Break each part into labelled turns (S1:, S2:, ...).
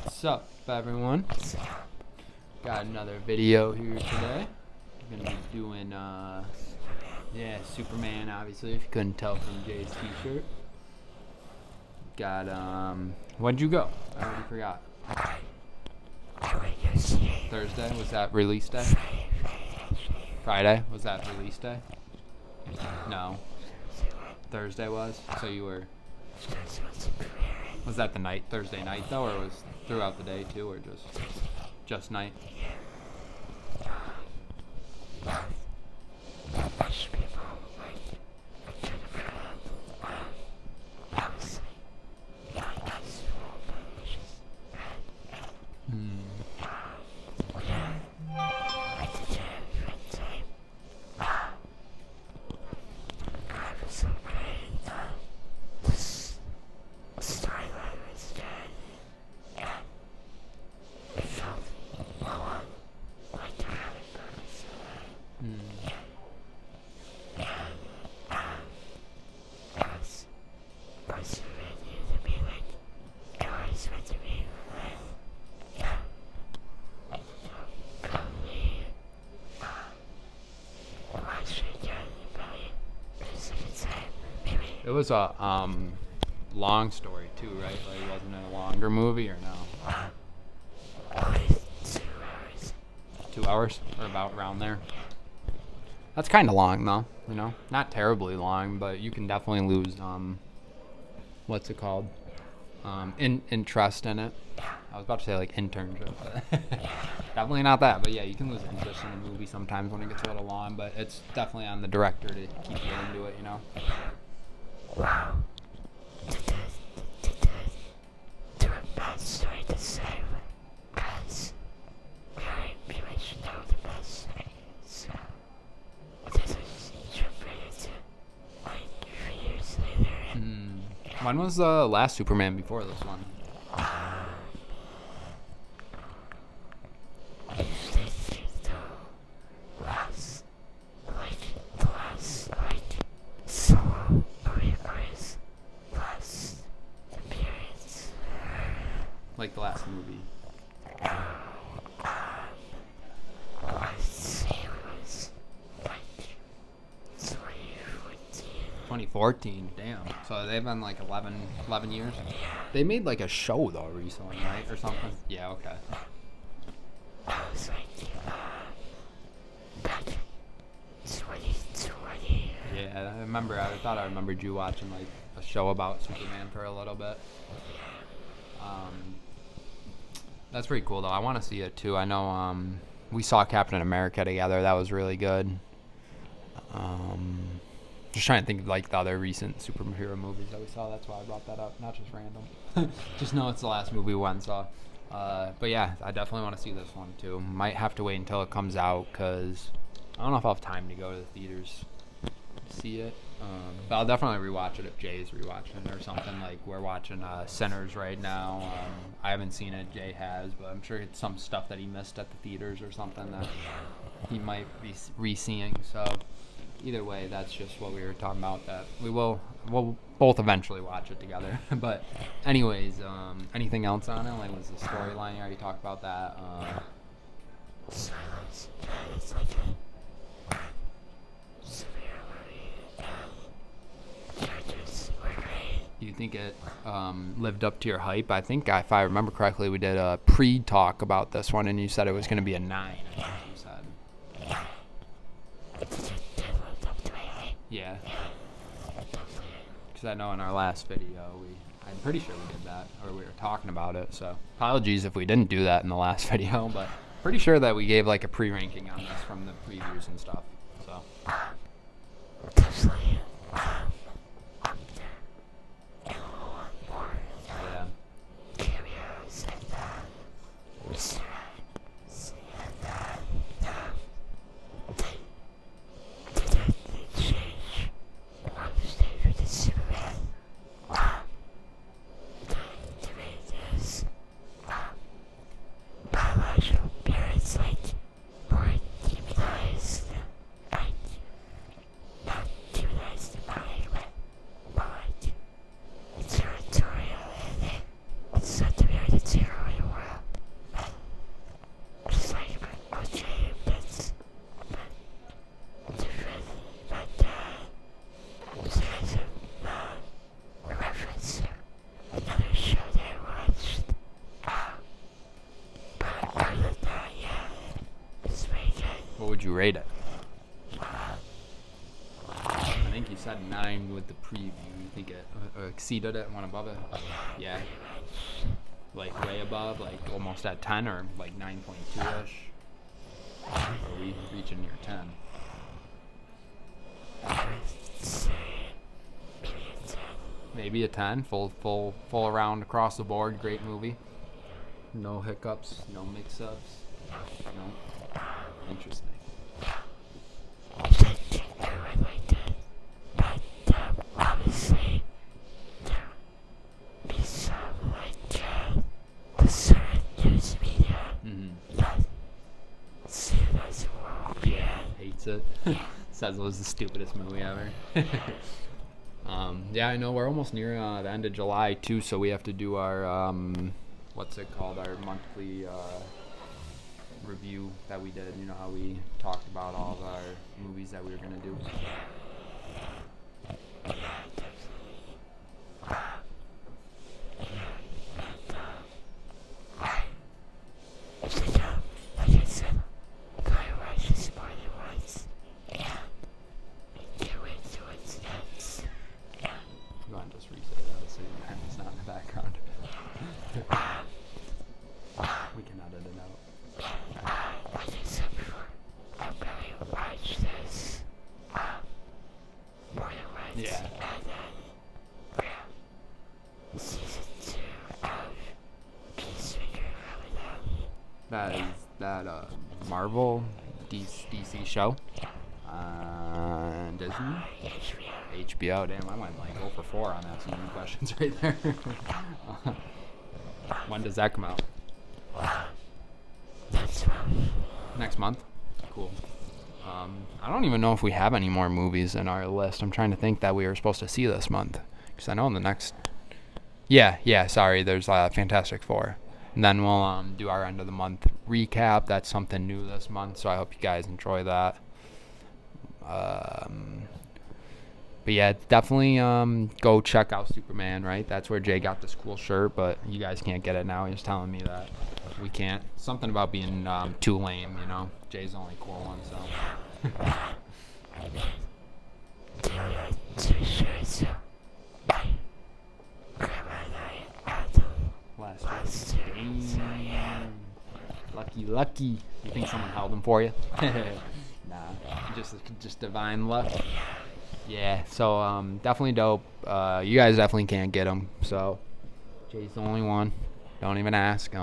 S1: What's up, everyone? Got another video here today. We're gonna be doing, Superman, obviously, if you couldn't tell from Jay's t-shirt. Got, when'd you go? I already forgot. Thursday? Was that release day? Friday? Was that release day? No. Thursday was? So you were... Was that the night, Thursday night though, or was throughout the day too, or just night? It was a long story too, right? Like, it wasn't a longer movie, or no? 2 hours, or about around there. That's kind of long though, you know, not terribly long, but you can definitely lose what's it called? Interest in it. I was about to say like internship, but definitely not that. But yeah, you can lose interest in a movie sometimes when it gets a little long, but it's definitely on the director to keep you into it, you know.
S2: Wow. To a bad story to say, because we should know the best story. So, this is interpreted like 3 years later.
S1: When was the last Superman before this one? Like the last movie. 2014, damn. So they've been like 11 years. They made like a show though recently, right? Or something. Yeah, okay. Yeah, I thought I remembered you watching like a show about Superman for a little bit. That's pretty cool though. I want to see it too. I know we saw Captain America together. That was really good. Just trying to think of like the other recent superhero movies that we saw. That's why I brought that up. Not just random. Just know it's the last movie we went and saw. But yeah, I definitely want to see this one too. Might have to wait until it comes out because I don't know if I'll have time to go to the theaters to see it. But I'll definitely rewatch it if Jay's rewatching it or something. Like we're watching Sinners right now. I haven't seen it. Jay has, but I'm sure it's some stuff that he missed at the theaters or something that he might be re-seeing. So either way, that's just what we were talking about. That we'll both eventually watch it together. But anyways, anything else on it? Like, was the storyline? You already talked about that.
S2: Silence. It's like a severe
S1: Do you think it lived up to your hype? I think, if I remember correctly, we did a pre-talk about this one, and you said it was going to be a 9. I think you said. Yeah. Because I know in our last video, I'm pretty sure we did that, or we were talking about it. So apologies if we didn't do that in the last video, but pretty sure that we gave like a pre-ranking on this from the previews and stuff. So.
S2: Definitely.
S1: would you rate it? I think you said 9 with the preview. You think it exceeded it, went above it? Yeah. Like way above, like almost at 10 or like 9.2-ish? Are we reaching near 10? Maybe a 10. Full around across the board. Great movie. No hiccups, no mix-ups. No. Interesting.
S2: Obviously, be some like the certain news media that see it as a world.
S1: Hates it. Says it was the stupidest movie ever. Yeah, I know we're almost near the end of July too, so we have to do our what's it called? Our monthly review that we did. You know how we talked about all of our movies that we were gonna do. You want to just reset that so it's not in the background. We can edit it out.
S2: Like I said before, I'm gonna watch this more than once.
S1: Yeah.
S2: And then, season 2 of Peacemaker coming out.
S1: That is that Marvel DC show. Disney? HBO. Damn, I went like 0 for 4 on that. Some questions right there. When does that come out? Next month. Cool. I don't even know if we have any more movies in our list. I'm trying to think that we were supposed to see this month, because I know in the next. Yeah. Sorry, there's Fantastic Four, and then we'll do our end of the month recap. That's something new this month, so I hope you guys enjoy that. But yeah, definitely go check out Superman, right? That's where Jay got this cool shirt, but you guys can't get it now. He's telling me that we can't. Something about being too lame, you know? Jay's the only cool one, so. Last year. Damn. Lucky. You think someone held them for you? Nah, just divine luck. Yeah, so definitely dope. You guys definitely can't get them. So Jay's the only one. Don't even ask.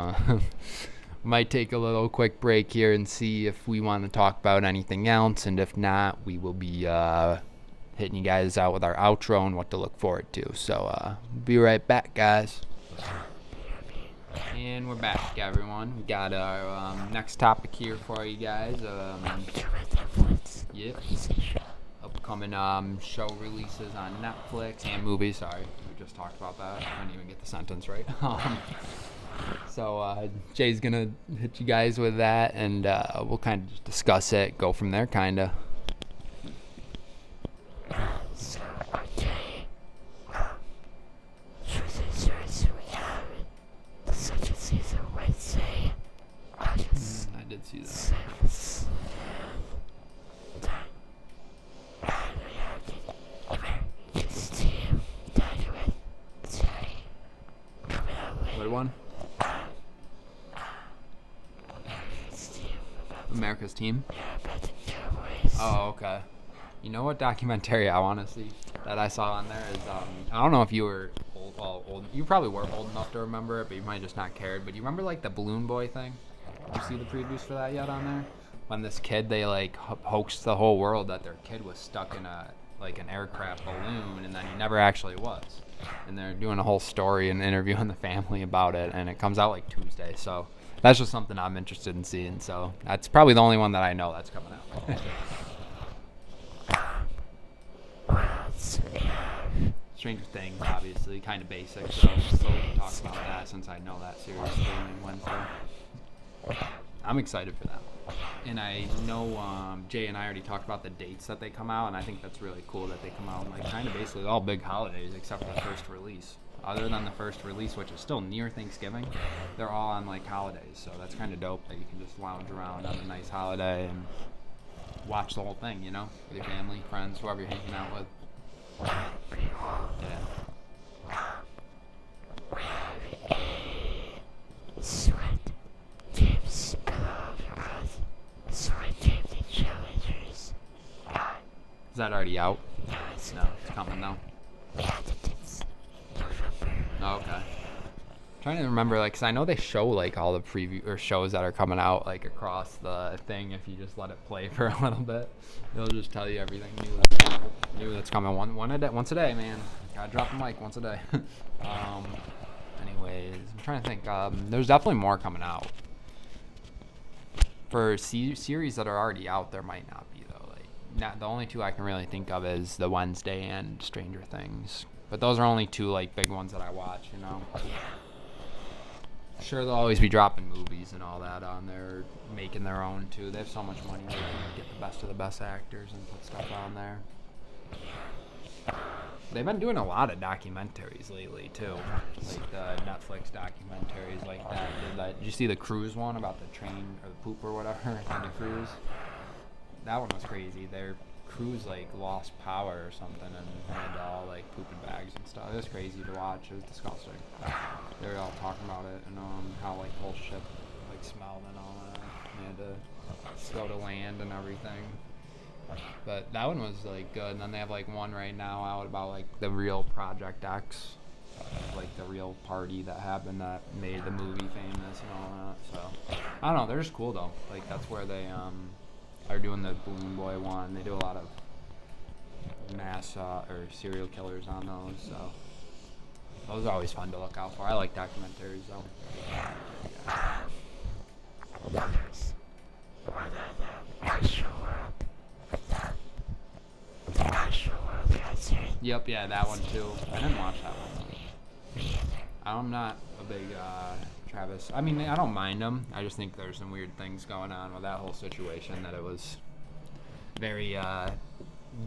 S1: Might take a little quick break here and see if we want to talk about anything else, and if not, we will be hitting you guys out with our outro and what to look forward to. So be right back, guys. And we're back, everyone. We got our next topic here for you guys. Yep. Upcoming show releases on Netflix and movies. Sorry, we just talked about that. I didn't even get the sentence right. So Jay's gonna hit you guys with that, and we'll kind of just discuss it, go from there, kind of.
S2: So, okay. Choosing we have such a season Wednesday, August
S1: I did see that.
S2: 7th.
S1: What one? America's Team? Oh, okay. You know what documentary I want to see that I saw on there is, I don't know if you were old. You probably were old enough to remember it, but you might just not cared. But you remember like the Balloon Boy thing? Did you see the previews for that yet on there? When this kid, they like hoaxed the whole world that their kid was stuck in an aircraft balloon, and then he never actually was. And they're doing a whole story and interviewing the family about it, and it comes out like Tuesday. So that's just something I'm interested in seeing. So that's probably the only one that I know that's coming out. Stranger Things, obviously, kind of basic. So we'll talk about that since I know that series streaming Wednesday. I'm excited for that. And I know Jay and I already talked about the dates that they come out, and I think that's really cool that they come out like kind of basically all big holidays except for the first release. Other than the first release, which is still near Thanksgiving, they're all on like holidays. So that's kind of dope that you can just lounge around on a nice holiday and watch the whole thing, you know, with your family, friends, whoever you're hanging out with. Yeah.
S2: Sweat tips below because sweat tip the challengers.
S1: Is that already out?
S2: No, it's
S1: No, it's coming now.
S2: yeah, it's November.
S1: Oh, okay. Trying to remember, like, 'cause I know they show like all the preview or shows that are coming out like across the thing. If you just let it play for a little bit, it'll just tell you everything new that's coming. Once a day, man. Gotta drop the mic once a day. Anyways, I'm trying to think. There's definitely more coming out. For series that are already out, there might not be though. Like, not the only two I can really think of is the Wednesday and Stranger Things. But those are only two like big ones that I watch. You know. Sure, they'll always be dropping movies and all that on there, making their own too. They have so much money, they can get the best of the best actors and put stuff on there. They've been doing a lot of documentaries lately too, like the Netflix documentaries like that. Did you see the cruise one about the train or the poop or whatever on the cruise? That one was crazy. Their cruise like lost power or something and had all like poop in bags and stuff. It was crazy to watch. It was disgusting. They were all talking about it and how like the whole ship like smelled and all that. They had to go to land and everything. But that one was like good. And then they have like one right now out about like the real Project X, like the real party that happened that made the movie famous and all that. So I don't know. They're just cool though. Like that's where they are doing the Balloon Boy one. They do a lot of mass or serial killers on those. So those are always fun to look out for. I like documentaries though. Yeah.
S2: Numbers. Or the actual world. The actual world concert.
S1: Yep, yeah, that one too. I didn't watch that one. I'm not a big Travis. I mean, I don't mind him. I just think there's some weird things going on with that whole situation. That it was very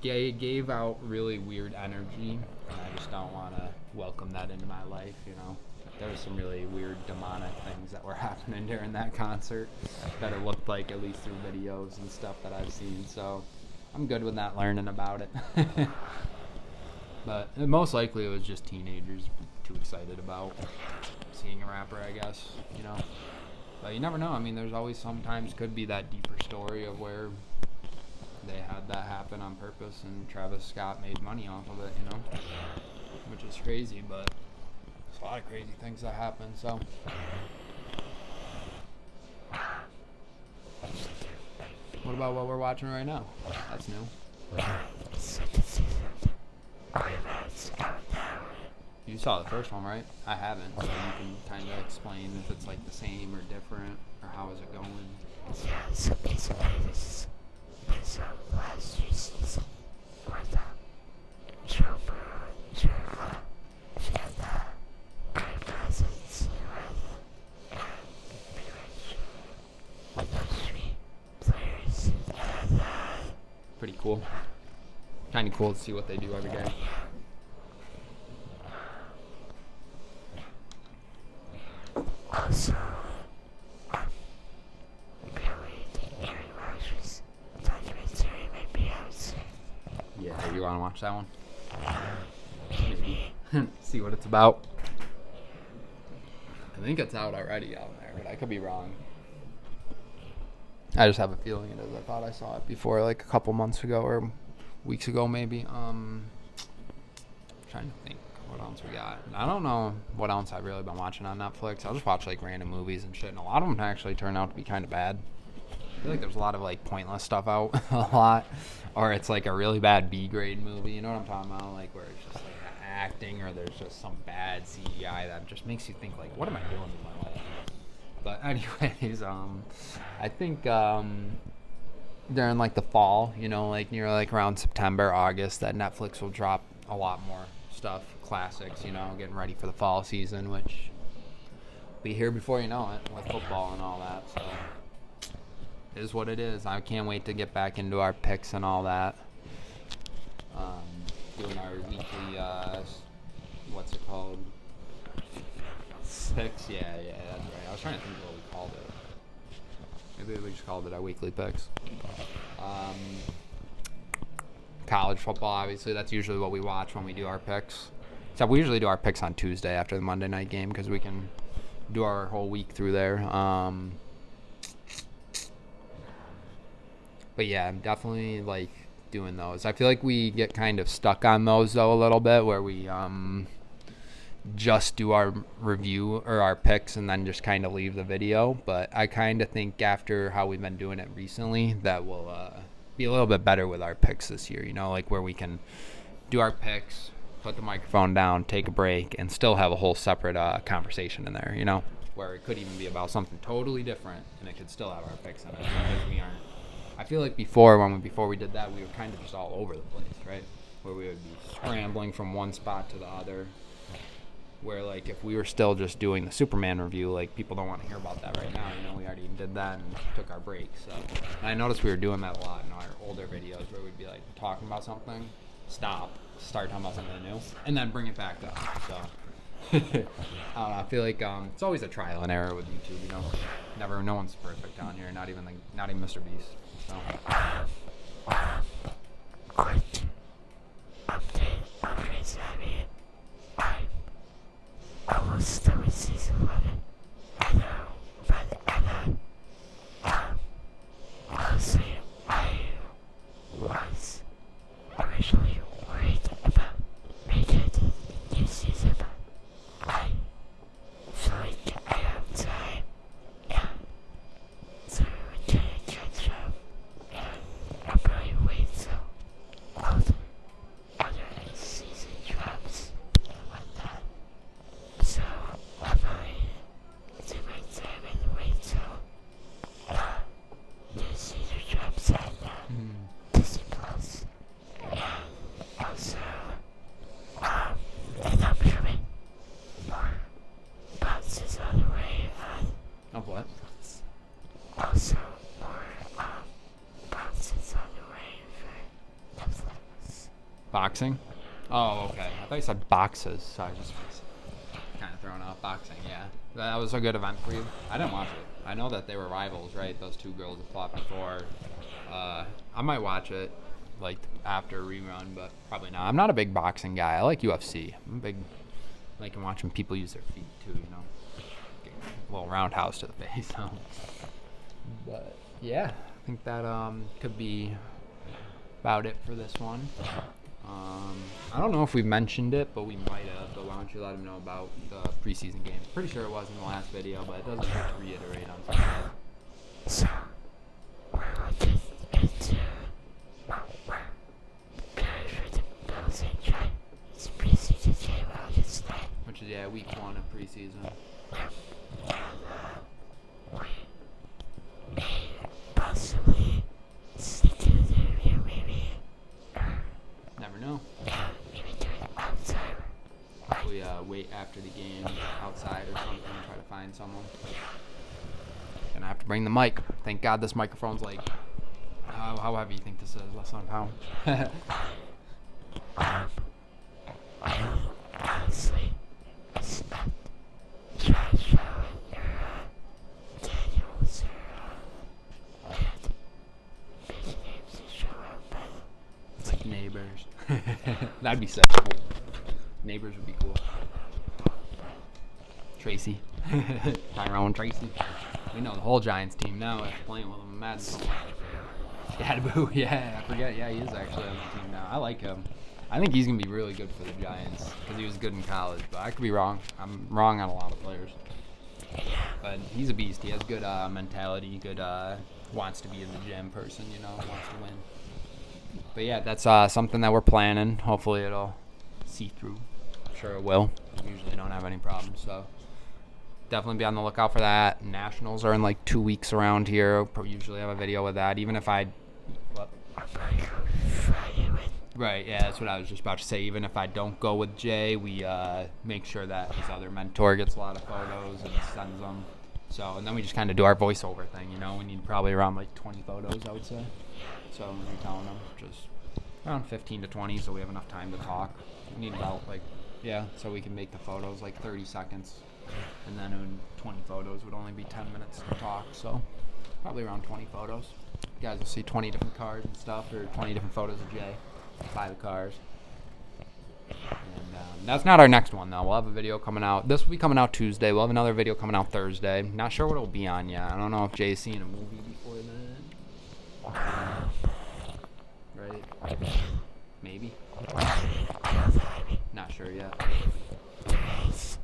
S1: gave out really weird energy, and I just don't want to welcome that into my life. You know, there was some really weird demonic things that were happening during that concert that it looked like, at least through videos and stuff that I've seen. So I'm good with not learning about it. But most likely it was just teenagers too excited about seeing a rapper, I guess, you know. But you never know. I mean, there's always sometimes could be that deeper story of where they had that happen on purpose and Travis Scott made money off of it, you know, which is crazy, but there's a lot of crazy things that happen, so. What about what we're watching right now? That's new. You saw the first one, right? I haven't, so you can kind of explain if it's like the same or different, or how is it going?
S2: Yeah, so basically this is last year's season where the Trooper, presence with the three players.
S1: Pretty cool. Kind of cool to see what they do every day.
S2: Also, Billy the Aaron Rodgers documentary might be out soon.
S1: Yeah, you want to watch that one?
S2: Maybe.
S1: See what it's about. I think it's out already out there, but I could be wrong. I just have a feeling it is. I thought I saw it before, like a couple months ago or weeks ago, maybe. Trying to think what else we got. I don't know what else I've really been watching on Netflix. I'll just watch like random movies and shit, and a lot of them actually turn out to be kind of bad. I feel like there's a lot of like pointless stuff out a lot, or it's like a really bad B-grade movie. You know what I'm talking about? Like where it's just like acting, or there's just some bad CGI that just makes you think like, what am I doing with my life? But anyways, I think during like the fall, you know, like near like around September, August, that Netflix will drop a lot more stuff, classics, you know, getting ready for the fall season, which will be here before you know it with football and all that. So it is what it is. I can't wait to get back into our picks and all that. Doing our weekly, what's it called? Picks? Yeah, that's right. I was trying to think of what we called it. Maybe we just called it our weekly picks. College football, obviously, that's usually what we watch when we do our picks. Except we usually do our picks on Tuesday after the Monday night game because we can do our whole week through there. But yeah, I'm definitely like doing those. I feel like we get kind of stuck on those though a little bit, where we just do our review or our picks and then just kind of leave the video. But I kind of think after how we've been doing it recently that we'll be a little bit better with our picks this year, you know, like where we can do our picks, put the microphone down, take a break, and still have a whole separate conversation in there, you know, where it could even be about something totally different and it could still have our picks in it because we aren't. I feel like before we did that, we were kind of just all over the place, right? Where we would be scrambling from one spot to the other. Where like if we were still just doing the Superman review, like people don't want to hear about that right now. You know, we already did that and took our break. So and I noticed we were doing that a lot in our older videos, where we'd be like talking about something, stop, start talking about something new, and then bring it back up. So I don't know, I feel like it's always a trial and error with YouTube. You know, no one's perfect down here. Not even Mr. Beast. So.
S2: Quick update on Grey's Anatomy. I almost done with season 11. I know, but honestly, I was originally worried about making it a new season, but I feel like I have time, and so we're gonna catch up, and I'll probably wait till all the other season drops and whatnot. So I'll probably do my time and wait till new season drops on Disney Plus. And also, and I'm sure more boxes on the way on.
S1: Of what?
S2: Also, more boxes on the way for Netflix.
S1: Boxing? Oh, okay. I thought you said boxes, so I just was kind of thrown off. Boxing, yeah. That was a good event for you. I didn't watch it. I know that they were rivals, right? Those two girls that fought before. I might watch it like after a rerun, but probably not. I'm not a big boxing guy. I like UFC. I'm a big liking watching people use their feet too, you know. Get a little roundhouse to the face. So. But yeah, I think that could be about it for this one. I don't know if we mentioned it, but we might have. But why don't you let them know about the preseason game? Pretty sure it was in the last video, but it doesn't hurt to reiterate on something.
S2: So, we're looking into we're preparing for the Bills and Giants preseason game August 9th.
S1: Which is, week 1 of preseason.
S2: And we may possibly sneak in the interview, maybe.
S1: Never know.
S2: Maybe do it outside.
S1: We wait after the game outside or something and try to find someone. Gonna have to bring the mic. Thank God this microphone's like, how heavy you think this is? Less than a pound.
S2: Honestly, it's not Josh Allen or Daniels or big names to show up, but
S1: It's like Neighbors. That'd be sick. Neighbors would be cool. Tracy. Tyrone Tracy. We know the whole Giants team now after playing with them. Madden so much. Gadaboo, yeah, I forget. Yeah, he is actually on the team now. I like him. I think he's going to be really good for the Giants because he was good in college, but I could be wrong. I'm wrong on a lot of players. But he's a beast. He has good mentality, good wants to be in the gym person, you know, wants to win. But yeah, that's something that we're planning. Hopefully it'll see through. I'm sure it will. We usually don't have any problems, so definitely be on the lookout for that. Nationals are in like 2 weeks around here. Usually have a video with that. Even if I... What? Right, yeah, that's what I was just about to say. Even if I don't go with Jay, we make sure that his other mentor gets a lot of photos and sends them. So, and then we just kind of do our voiceover thing, you know. We need probably around like 20 photos, I would say. So we're telling them just around 15 to 20, so we have enough time to talk. We need about so we can make the photos like 30 seconds. And then in 20 photos would only be 10 minutes to talk, so probably around 20 photos. You guys will see 20 different cars and stuff, or 20 different photos of Jay by the cars. And that's not our next one, though. We'll have a video coming out. This will be coming out Tuesday. We'll have another video coming out Thursday. Not sure what it'll be on yet. I don't know if Jay's seen a movie before then. Right? Maybe. Not sure yet. Just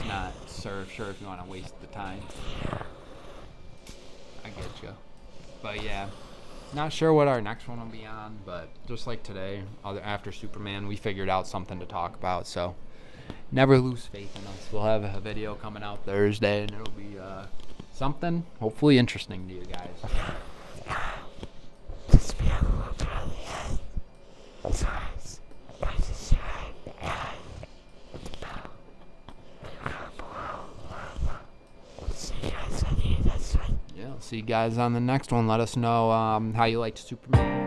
S1: not sure if you want to waste the time. I get you. But yeah, not sure what our next one will be on, but just like today, after Superman, we figured out something to talk about. So never lose faith in us. We'll have a video coming out Thursday, and it'll be something hopefully interesting to you guys.
S2: Just be a little brilliant. Besides, I subscribe
S1: Yeah, I'll see you guys on the next one. Let us know how you liked Superman.